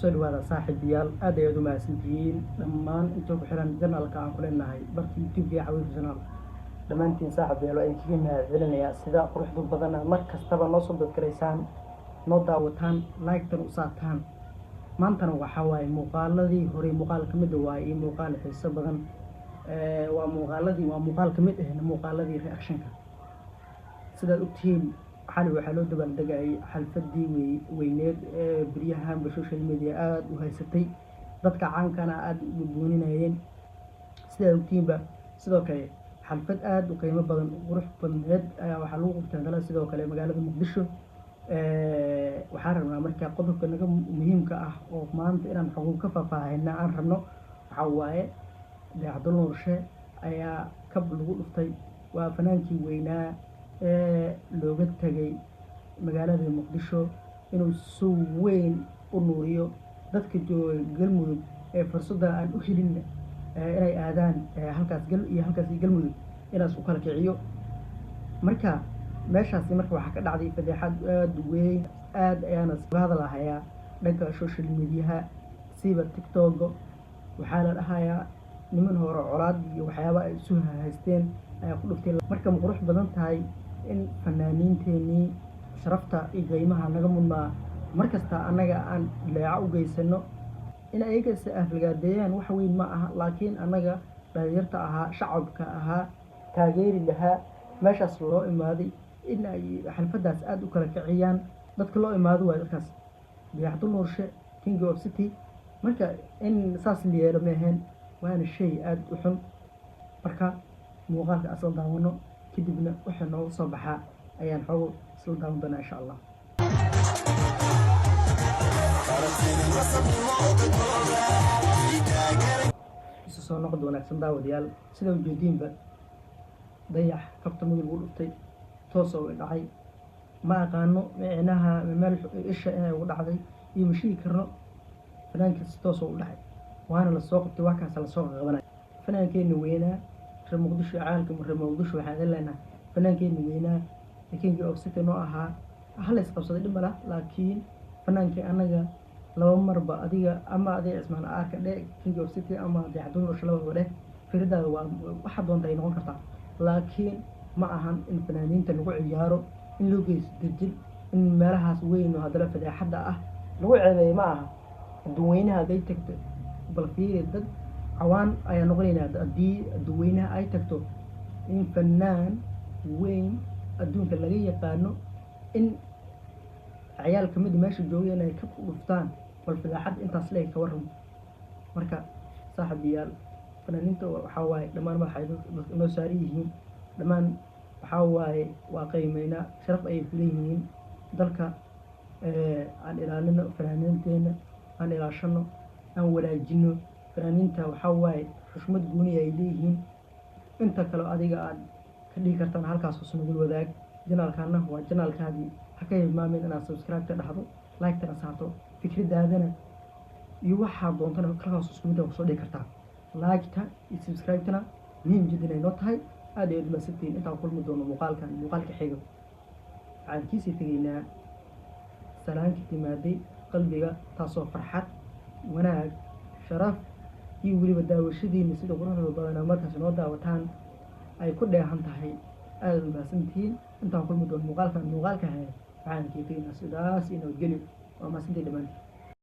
soo dhawaada saaxiibayaal aad ayaad u mahadsantihiin dhammaan inta ku xiran janaalka aan ku leenahay barta youtube iyo cawiil janaal dhammaantiin saaxiibayaal waa idinkaga mahadcelinayaa sida quruxda badan mar kastaba noo soo dadgaraysaan noo daawataan like-tan u saataan maantana waxaa waaye muuqaaladii hore muuqaal ka mid waaye iyo muuqaal xiiso badan waa muuqaal ka mid ah muuqaaladii reaction-ka sidaad ogtihiin xali waxaa loo dabaaldegayay xalfadii weyneed ee beryahanba social media aada u haysatay dadka caankana aada u gudbooninayeen sidaad ogtihiinba sidoo kale xalfad aada u qiimo badan qurux badneed ayaa waxaa lagu qabtay kale sidoo kale magaalada muqdisho waxaan rabnaa markaa qodobka naga muhiimka ah oo maanta inaan xuquuq ka faahfaahina aan rabno waxaa waaye Abdul Nuurshe ayaa kab lagu dhuftay waa fanaankii weynaa ee looga tagay magaalada muqdisho inuu si weyn u nuuriyo dadka jooga galmudug ee fursada aan u helin inay aadaan halkaas galmudug inaas u kala kiciyo marka meeshaasi marka waxaa ka dhacday fadeexad aad weyn aad ayaana hadalahayaa dhanka social media siba TikTok waxaa la dhahayaa niman hore colaad iyo waxyaabo ay isu haysteen ayaa ku dhuftay marka ma qurux badan tahay in fanaaniinteenii sharafta iyo qiimaha naga mudnaa markasta annaga aan leeca u geysano in ayaga aflagaadeeyaan wax weyn ma aha laakiin annaga dhalinyarta ahaa shacabka ahaa taageeri lahaa meeshaas loo imaaday in ay xalfadaas aada u kala kiciyaan dadka loo imaado waa dadkaas Abdul Nuurshe King of City marka in saas la yeelo ma ahayn waana shay aada u xun marka muuqaalka asal daawano kadibna waxa noo soo baxaa ayaan xoog isla daawan doonaa insha Allah isu soo noqdo wanaagsan daawadayaal sida ujeediinba dayax kabta mudug u dhuftay toos oo dhacay ma aqaano micnaha meel isha inay ugu dhacday iyo mashii karno fanaankiisa toos oo u dhacay waana la soo qabtay wax kaas la soo qabanay fanaankeenna weynaa reer muqdisho caalamka reer muqdisho waxaan leenahay fanaankeenna weynaa King of City noo ahaa hal is qabsaday dhimala laakiin fanaankii anaga laba marba adiga ama adiga ismaan arka King of City ama Abdul Nuurshe laba wada firadaada waa waxa doonta ay noqon kartaa laakiin ma ahan in fanaaniinta lagu ciyaaro in loo geysto dajil in meelahaas weyn oo hadala fadeexada ah lagu ceebeeyo ma aha dadweynaha ay tagto bal fiir dad cawaan ayaa noqonaynaa haddii dadweynaha ay tagto in fanaan weyn adduunka laga yaqaano in ciyaal ka mid meesha joogay inay ka dhuftaan bal fadeexad intaas leey ka waran marka saaxiibayaal fanaaniinta waxaa waaye dhammaan waxay noo saari yihiin dhammaan waxaa waaye waa qiimeena sharaf ay ku leeyihiin dalka aan ilaalino fanaaniinteena aan ilaashano aan wanaajino fanaaniinta waxaa waaye xushmad gooni ay leeyihiin inta kale adiga aad ka dhigi kartaan halkaas oo nagul wadaag janaalkaana waa janaalkaadii ha ka hilmaamin inaad subscribe ka dhahdo like-tana saarto fikradaadana iyo waxaa doontana halkaas isku mid ah soo dhigi kartaa like-ta iyo subscribe-tana muhiim jiddan ay noo tahay aad ayaad u mahadsantihiin intaan kulmi doono muuqaalka xiga waxaan kiisii tegaynaa salaanka timaaday qalbiga taasoo farxad wanaag sharaf iyo weliba daawashadiina sida quruxda badan markaas noo daawataan ay ku dheehan tahay aad u mahadsantihiin intaan kulmi doono muuqaalka waxaan kiisii tegaynaa sidaas inoo geli waa mahadsantihiin dhammaantiin